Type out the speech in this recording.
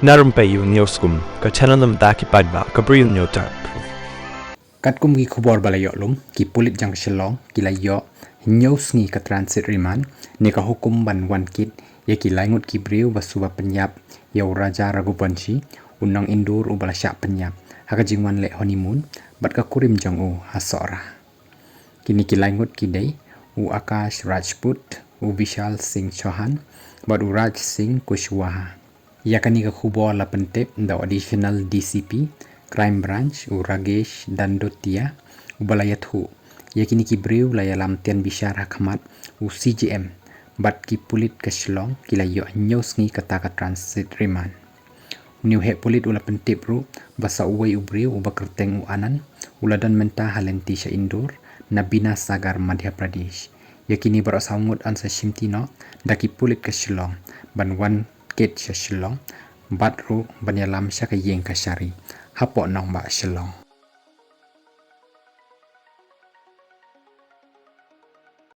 Na Rympei U ka channel nabynta ki paidbah ka Bri U Hynñiewtrep. Kat kum ki khubor balayo lum ki pulit jang Shillong ki layo hinyo sngi ka transit riman ni ka hukum ban wankit ya ki laingut ki Bri U basuba penyap ya Raja Raghuvanshi unang indur u balasyak penyap haka jingwan le honeymoon bat ka kurim jong u hasora kini ki laingut ki dei u Akash Rajput u Vishal Singh Chauhan bat u Raj Singh Kushwaha ya kani ka khubor la pentep da additional DCP Crime Branch u Ragesh Dandotia u balayat hu ya kini ki Bri U laya lam tian bishar hakmat u CJM bat ki pulit ke Shillong ki layo nyo sngi kata ka transit riman new he pulit ula pentep ru basa uwei u Bri U ba kyrteng u anan uladan menta halenti sha indur nabynta sagar Madhya Pradesh ya kini baroh saungut an sa shimtino da ki pulit ke Shillong ban wan ket sha Shillong bat ru ban yalam sha ka yeng ka shari hapo nong ba Shillong